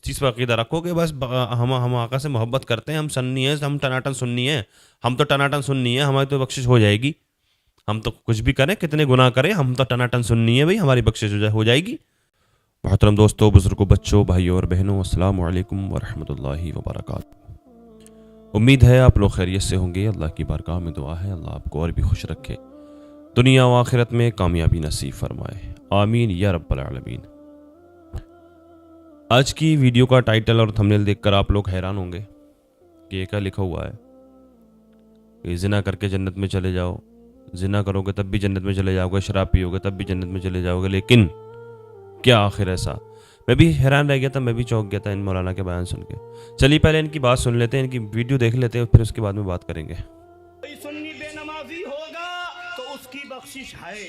چیز پر عقیدہ رکھو کہ بس ہم آقا سے محبت کرتے ہیں، ہم سنی ہیں، ہم ٹناٹن سنی ہیں، ہم تو ٹناٹن سنی ہیں، ہماری تو بخشش ہو جائے گی، ہم تو کچھ بھی کریں، کتنے گناہ کریں، ہم تو ٹناٹن سنی ہے بھائی، ہماری بخشش ہو جائے گی۔ محترم دوستوں، بزرگوں، بچوں، بھائیوں اور بہنوں، السلام علیکم ورحمۃ اللہ وبرکاتہ۔ امید ہے آپ لوگ خیریت سے ہوں گے۔ اللہ کی بارگاہ میں دعا ہے اللہ آپ کو اور بھی خوش رکھے، دنیا و آخرت میں کامیابی نصیب فرمائے، آمین یا رب العالمین۔ آج کی ویڈیو کا ٹائٹل اور تھمبنیل دیکھ کر آپ لوگ حیران ہوں گے کہ یہ کیا لکھا ہوا ہے کہ زنا کر کے جنت میں چلے جاؤ، زنا کرو گے تب بھی جنت میں چلے جاؤ گے، شراب پیو گے تب بھی جنت میں چلے جاؤ گے، لیکن کیا آخر ایسا؟ میں بھی حیران رہ گیا تھا، میں بھی چونک گیا تھا ان مولانا کے بیان سن کے۔ چلیے پہلے ان کی بات سن لیتے ہیں، ان کی ویڈیو دیکھ لیتے ہیں، پھر اس کے بعد میں بات کریں گے۔ کوئی سنی بے نمازی ہوگا تو اس کی بخشش ہے،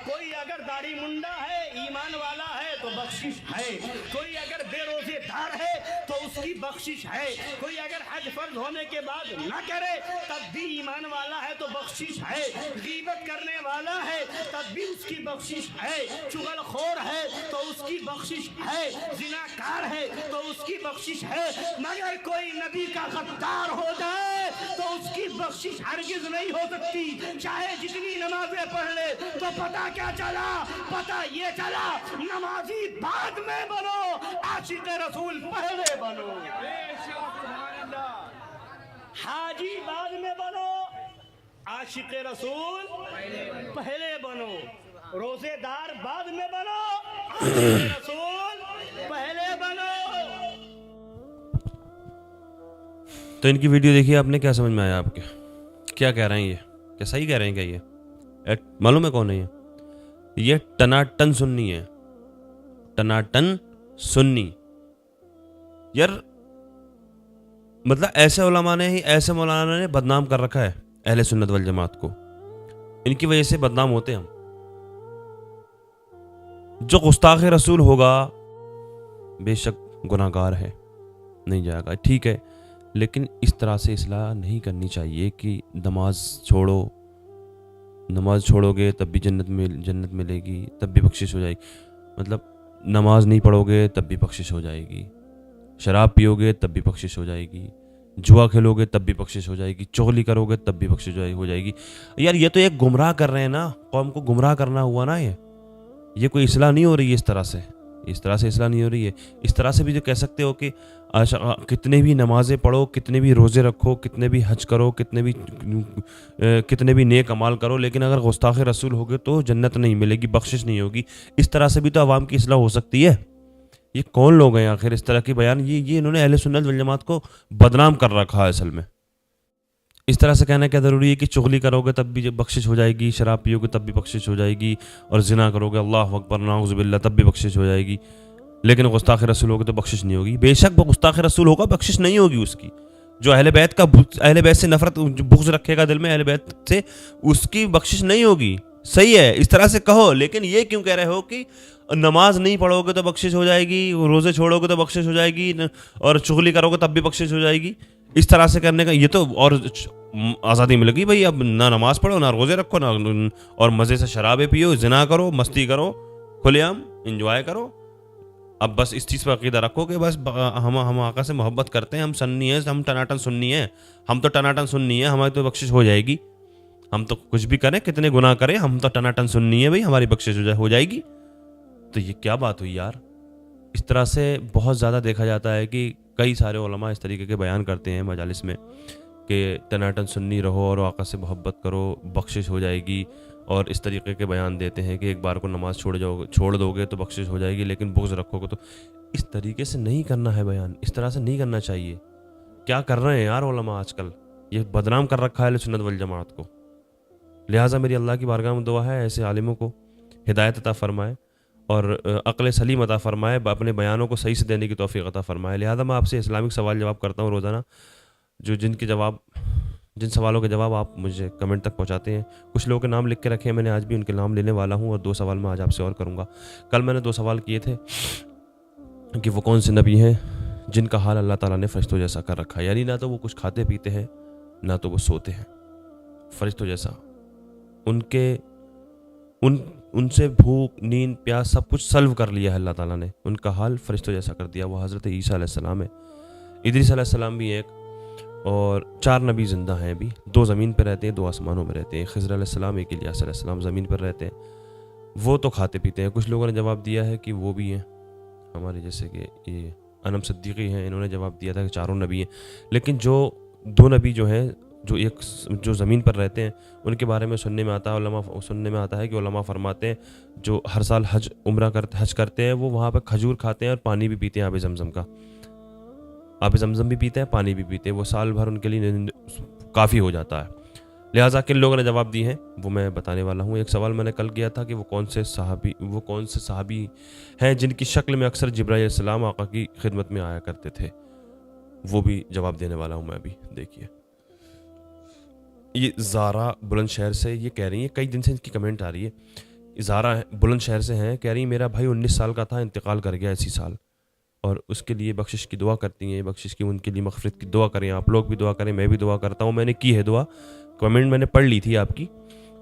کوئی اگر داڑھی منڈا ہے ایمان والا ہے تو بخشش ہے، کوئی اگر بے روزے دار ہے تو اس کی بخشش ہے، کوئی اگر حج فرض ہونے کے بعد نہ کرے تب بھی ایمان والا ہے تو بخشش ہے، غیبت کرنے والا ہے تب بھی اس کی بخشش ہے، چغل خور ہے تو اس کی بخشش ہے، زناکار ہے تو اس کی بخشش ہے، مگر کوئی نبی کا غدار ہو جائے تو اس کی بخشش ہرگز نہیں ہو سکتی، چاہے جتنی نمازیں پڑھ لے۔ تو پتہ کیا چلا؟ پتہ یہ چلا نمازی بعد میں بنو، عاشق رسول پہلے بنو، حاجی بعد میں بنو، عاشق رسول پہلے بنو، روزے دار بعد میں بنو، عاشق رسول پہلے بنو۔ تو ان کی ویڈیو دیکھیے، آپ نے کیا سمجھ میں آیا؟ آپ کے کیا کہہ رہے ہیں؟ یہ کیا صحیح کہہ رہے ہیں؟ کیا یہ معلوم ہے کون ہے؟ یہ ٹناٹن سنی ہے، ٹناٹن سنی۔ یار مطلب ایسے علماء نے ہی، ایسے مولانا نے بدنام کر رکھا ہے اہل سنت والجماعت کو، ان کی وجہ سے بدنام ہوتے ہیں ہم۔ جو گستاخ رسول ہوگا بے شک گناہ گار ہے، نہیں جائے گا، ٹھیک ہے، لیکن اس طرح سے اصلاح نہیں کرنی چاہیے کہ نماز چھوڑو، نماز چھوڑو گے تب بھی جنت ملے گی، تب بھی بخشش ہو جائے گی۔ مطلب نماز نہیں پڑھو گے تب بھی بخشش ہو جائے گی، شراب پیو گے تب بھی بخشش ہو جائے گی، جوا کھیلو گے تب بھی بخشش ہو جائے گی، چغلی کرو گے تب بھی بخشش ہو جائے گی۔ یار یہ تو ایک گمراہ کر رہے ہیں نا، قوم کو گمراہ کرنا ہوا نا۔ یہ کوئی اصلاح نہیں ہو رہی ہے اس طرح سے، اس طرح سے اصلاح نہیں ہو رہی ہے۔ اس طرح سے بھی جو کہہ سکتے ہو کہ کتنے بھی نمازیں پڑھو، کتنے بھی روزے رکھو، کتنے بھی حج کرو، کتنے بھی نیک اعمال کرو، لیکن اگر گستاخ رسول ہوگے تو جنت نہیں ملے گی، بخشش نہیں ہوگی۔ اس طرح سے بھی تو عوام کی اصلاح ہو سکتی ہے۔ یہ کون لوگ ہیں آخر اس طرح کی بیان؟ یہ انہوں نے اہل سنت والجماعت کو بدنام کر رکھا ہے اصل میں۔ اس طرح سے کہنا کیا ضروری ہے کہ چغلی کرو گے تب بھی بخشش ہو جائے گی، شراب پیو گے تب بھی بخشش ہو جائے گی، اور زنا کرو گے اللہ اکبر نعوذ باللہ تب بھی بخشش ہو جائے گی، لیکن گستاخ رسول ہوگا تو بخشش نہیں ہوگی۔ بے شک گستاخ رسول ہوگا، بخشش نہیں ہوگی اس کی۔ جو اہل بیت سے نفرت بغض رکھے گا دل میں اہل بیت سے، اس کی بخشش نہیں ہوگی۔ صحیح ہے، اس طرح سے کہو، لیکن یہ کیوں کہہ رہے ہو کہ نماز نہیں پڑھو گے تو بخشش ہو جائے گی، روزے چھوڑو گے تو بخشش ہو جائے گی، اور چغلی کرو گے تب بھی بخشش ہو جائے گی؟ اس طرح سے کرنے کا یہ تو اور آزادی مل گئی بھائی، اب نہ نماز پڑھو، نہ روزے رکھو، نہ اور مزے سے شرابیں پیو، زنا کرو، مستی کرو، کھلے عام انجوائے کرو۔ اب بس اس چیز پر عقیدہ رکھو کہ بس ہم آقا سے محبت کرتے ہیں، ہم سنی ہیں، ہم ٹناٹن سنی ہیں، ہم تو ٹناٹن سنی ہیں، ہماری تو بخشش ہو جائے گی، ہم تو کچھ بھی کریں، کتنے گناہ کریں، ہم تو ٹناٹن سنی ہے بھائی، ہماری بخشش ہو جائے گی۔ تو یہ کیا بات ہوئی یار؟ اس طرح سے بہت زیادہ دیکھا جاتا ہے کہ کئی سارے علماء اس طریقے کے بیان کرتے ہیں مجالس میں کہ ٹناٹن سنی رہو اور آقا سے محبت کرو، بخشش ہو جائے گی، اور اس طریقے کے بیان دیتے ہیں کہ ایک بار کو نماز چھوڑ دو گے تو بخشش ہو جائے گی، لیکن بغض رکھو گے تو۔ اس طریقے سے نہیں کرنا ہے بیان، اس طرح سے نہیں کرنا چاہیے۔ کیا کر رہے ہیں یار علماء آج کل؟ یہ بدنام کر رکھا ہے اہل سنت والجماعت کو۔ لہٰذا میری اللہ کی بارگاہ میں دعا ہے ایسے عالموں کو ہدایت عطا فرمائے اور عقل سلیم عطا فرمائے، اپنے بیانوں کو صحیح سے دینے کی توفیق عطا فرمائے۔ لہٰذا میں آپ سے اسلامک سوال جواب کرتا ہوں روزانہ، جن سوالوں کے جواب آپ مجھے کمنٹ تک پہنچاتے ہیں۔ کچھ لوگوں کے نام لکھ کے رکھے ہیں میں نے، آج بھی ان کے نام لینے والا ہوں، اور 2 سوال میں آج آپ سے اور کروں گا۔ کل میں نے 2 سوال کیے تھے کہ وہ کون سے نبی ہیں جن کا حال اللہ تعالیٰ نے فرشتوں جیسا کر رکھا ہے، یعنی نہ تو وہ کچھ کھاتے پیتے ہیں نہ تو وہ سوتے ہیں، فرشتوں جیسا۔ ان سے بھوک نیند پیاس سب کچھ سلو کر لیا ہے اللہ تعالیٰ نے، ان کا حال فرشتوں جیسا کر دیا. وہ حضرت عیسیٰ علیہ السلام ہے. ادریس علیہ السلام بھی ایک، اور 4 نبی زندہ ہیں ابھی. 2 زمین پہ رہتے ہیں، 2 آسمانوں میں رہتے ہیں. خضر علیہ السلام، ایک الیاس علیہ السلام زمین پر رہتے ہیں. وہ تو کھاتے پیتے ہیں. کچھ لوگوں نے جواب دیا ہے کہ وہ بھی ہیں ہمارے جیسے کہ یہ انم صدیقی ہیں، انہوں نے جواب دیا تھا کہ 4 نبی ہیں. لیکن جو 2 نبی جو ہیں جو زمین پر رہتے ہیں، ان کے بارے میں سننے میں آتا ہے کہ علماء فرماتے ہیں جو ہر سال حج کرتے ہیں وہ وہاں پہ کھجور کھاتے ہیں اور پانی بھی پیتے ہیں. آب زمزم کا آب زمزم بھی پیتے ہیں، پانی بھی پیتے ہیں. وہ سال بھر ان کے لیے کافی ہو جاتا ہے. لہٰذا کن لوگوں نے جواب دی ہیں وہ میں بتانے والا ہوں. ایک سوال میں نے کل کیا تھا کہ وہ کون سے صحابی ہیں جن کی شکل میں اکثر جبرائیل علیہ السلام آقا کی خدمت میں آیا کرتے تھے. وہ بھی جواب دینے والا ہوں میں ابھی. دیکھیے یہ زارا بلند شہر سے یہ کہہ رہی ہیں، کئی دن سے ان کی کمنٹ آ رہی ہے. زارا بلند شہر سے ہیں، کہہ رہی ہیں میرا بھائی 19 سال کا تھا، انتقال کر گیا اسی سال، اور اس کے لیے بخشش کی دعا کرتی ہیں. بخشش کی، ان کے لیے مغفرت کی دعا کریں. آپ لوگ بھی دعا کریں، میں بھی دعا کرتا ہوں. میں نے کی ہے دعا، کمنٹ میں نے پڑھ لی تھی آپ کی.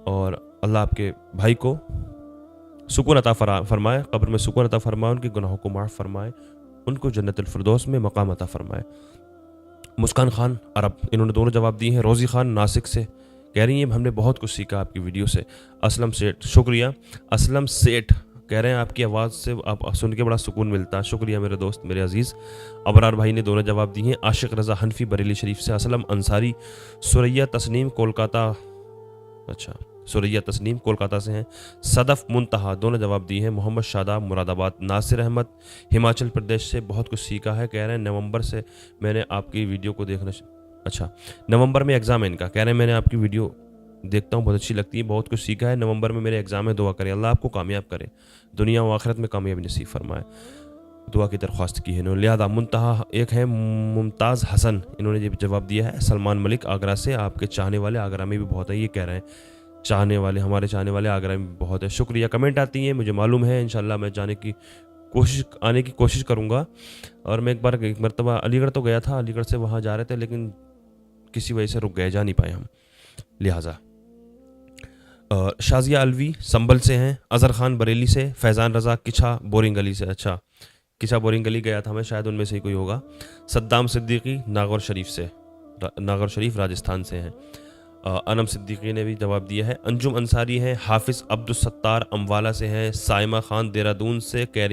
اور اللہ آپ کے بھائی کو سکون عطا فرمائے، قبر میں سکون عطا فرمائے، ان کے گناہوں کو معاف فرمائے، ان کو جنت الفردوس میں مقام عطا فرمائے. مسکان خان عرب، انہوں نے دونوں جواب دیے ہیں. روزی خان ناسک سے کہہ رہی ہیں ہم نے بہت کچھ سیکھا آپ کی ویڈیو سے. اسلم سیٹھ، شکریہ. اسلم سیٹھ کہہ رہے ہیں آپ کی آواز سے آپ سن کے بڑا سکون ملتا ہے. شکریہ میرے دوست، میرے عزیز. ابرار بھائی نے دونوں جواب دیے ہیں. عاشق رضا حنفی بریلی شریف سے. اسلم انصاری. سریہ تسنیم کولکاتہ، اچھا سریہ تسنیم کولکاتہ سے ہیں. صدف منتہا، دونوں جواب دیے ہیں. محمد شاداب مراد آباد. ناصر احمد ہماچل پردیش سے بہت کچھ سیکھا ہے، کہہ رہے ہیں نومبر سے میں نے آپ کی ویڈیو کو دیکھنا اچھا نومبر میں ایگزام ہے ان کا. کہہ رہے ہیں میں نے آپ کی ویڈیو دیکھتا ہوں، بہت اچھی لگتی ہے، بہت کچھ سیکھا ہے. نومبر میں میرے ایگزام ہے، دعا کریں اللہ آپ کو کامیاب کرے، دنیا و آخرت میں کامیابی نصیب فرمائے. دعا کی درخواست کی ہے انہوں نے. لہٰذا منتہا ایک ہے ممتاز حسن، انہوں نے یہ جواب دیا ہے. سلمان ملک آگرہ سے، آپ کے چاہنے والے آگرہ میں بھی بہت ہے، یہ کہہ رہے ہیں ہمارے چاہنے والے آگرہ میں بہت ہے. شکریہ. کمنٹ آتی ہیں مجھے معلوم ہے، انشاءاللہ میں آنے کی کوشش کروں گا. اور میں ایک مرتبہ علی گڑھ تو گیا تھا، علی گڑھ سے وہاں جا رہے تھے لیکن کسی وجہ سے رک گئے، جا نہیں پائے ہم. لہٰذا شازیہ الوی سنبل سے ہیں. اظہر خان بریلی سے. فیضان رضا کچھا بورنگ گلی سے، اچھا کچھا بورنگ گلی گیا تھا میں، شاید ان میں سے ہی کوئی ہوگا. صدام صدیقی ناگور شریف راجستھان سے ہیں. انم صدیقی نے بھی جواب دیا ہے. انجم انصاری ہیں. حافظ عبدالستار اموالا سے ہیں. سائمہ خان دہرادون سے کہہ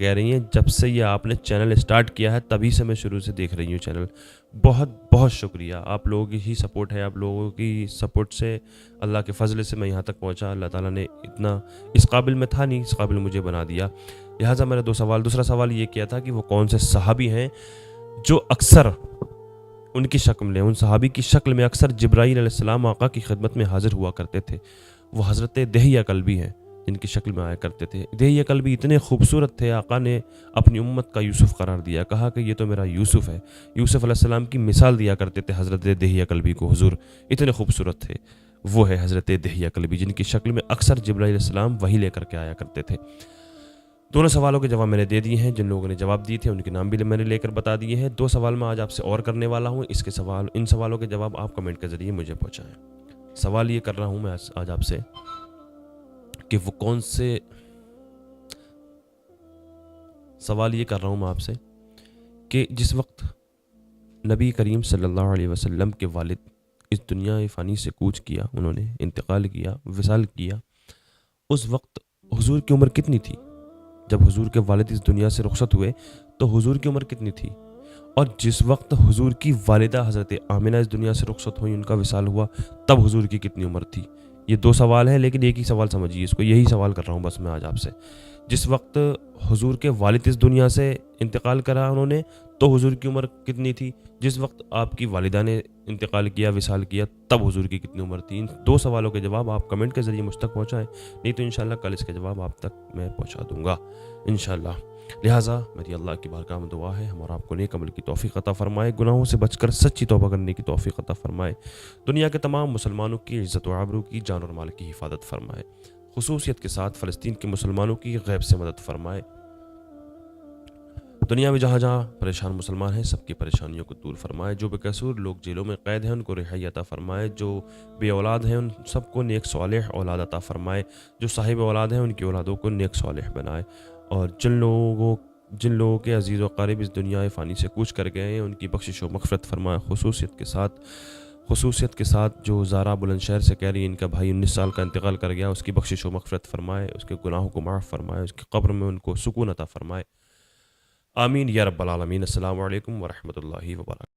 رہی ہیں جب سے یہ آپ نے چینل اسٹارٹ کیا ہے تبھی سے میں شروع سے دیکھ رہی ہوں چینل. بہت بہت شکریہ، آپ لوگوں کی ہی سپورٹ ہے، آپ لوگوں کی سپورٹ سے اللہ کے فضل سے میں یہاں تک پہنچا. اللہ تعالیٰ نے اتنا اس قابل میں تھا نہیں، اس قابل مجھے بنا دیا. لہٰذا میں نے دوسرا سوال یہ کیا تھا کہ وہ کون سے صحابی ہیں جو اکثر ان کی شکل میں، ان صحابی کی شکل میں اکثر جبرائیل علیہ السلام آقا کی خدمت میں حاضر ہوا کرتے تھے. وہ حضرت دہیہ کلبی ہیں جن کی شکل میں آیا کرتے تھے. دہیہ کلبی اتنے خوبصورت تھے، آقا نے اپنی امت کا یوسف قرار دیا، کہا کہ یہ تو میرا یوسف ہے. یوسف علیہ السلام کی مثال دیا کرتے تھے حضرت دہیہ کلبی کو حضور، اتنے خوبصورت تھے. وہ ہے حضرت دہیہ کلبی جن کی شکل میں اکثر جبرائیل علیہ السلام وحی لے کر کے آیا کرتے تھے. دونوں سوالوں کے جواب میں نے دے دیے ہیں. جن لوگوں نے جواب دیے تھے ان کے نام بھی میں نے لے کر بتا دیے ہیں. 2 سوال میں آج آپ سے اور کرنے والا ہوں. ان سوالوں کے جواب آپ کمنٹ کے ذریعے مجھے پہنچائیں. سوال یہ کر رہا ہوں میں آج آپ سے کہ وہ کون سے سوال یہ کر رہا ہوں میں آپ سے کہ جس وقت نبی کریم صلی اللہ علیہ وسلم کے والد اس دنیا فانی سے کوچ کیا، انہوں نے انتقال کیا، وصال کیا، اس وقت حضور کی عمر کتنی تھی؟ جب حضور کے والد اس دنیا سے رخصت ہوئے تو حضور کی عمر کتنی تھی؟ اور جس وقت حضور کی والدہ حضرت آمنہ اس دنیا سے رخصت ہوئی، ان کا وصال ہوا، تب حضور کی کتنی عمر تھی؟ یہ 2 سوال ہیں لیکن ایک ہی سوال سمجھیے اس کو. یہی سوال کر رہا ہوں بس میں آج آپ سے. جس وقت حضور کے والد اس دنیا سے انتقال کرا انہوں نے تو حضور کی عمر کتنی تھی؟ جس وقت آپ کی والدہ نے انتقال کیا، وصال کیا، تب حضور کی کتنی عمر تھی؟ ان 2 سوالوں کے جواب آپ کمنٹ کے ذریعے مجھ تک پہنچائیں، نہیں تو انشاءاللہ کل اس کے جواب آپ تک میں پہنچا دوں گا انشاءاللہ. لہٰذا میری اللہ کی بارگاہ میں دعا ہے ہمارا آپ کو نیک عمل کی توفیق عطا فرمائے، گناہوں سے بچ کر سچی توبہ کرنے کی توفیق عطا فرمائے، دنیا کے تمام مسلمانوں کی عزت و آبرو کی، جان اور مال کی حفاظت فرمائے، خصوصیت کے ساتھ فلسطین کے مسلمانوں کی غیب سے مدد فرمائے. دنیا میں جہاں جہاں پریشان مسلمان ہیں سب کی پریشانیوں کو دور فرمائے، جو بے قصور لوگ جیلوں میں قید ہیں ان کو رہائی عطا فرمائے، جو بے اولاد ہیں ان سب کو نیک صالح اولاد عطا فرمائے، جو صاحب اولاد ہیں ان کی اولادوں کو نیک صالح بنائے، اور جن لوگوں کے عزیز و قریب اس دنیا فانی سے کوچ کر گئے ہیں ان کی بخشش و مغفرت فرمائے، خصوصیت کے ساتھ جو زارا بلند شہر سے کہہ رہی ہے ان کا بھائی 19 سال کا انتقال کر گیا، اس کی بخشش و مغفرت فرمائے، اس کے گناہوں کو معاف فرمائے، اس کی قبر میں ان کو سکون عطا فرمائے، آمین یا رب العالمین۔ السلام علیکم ورحمۃ اللہ وبرکاتہ۔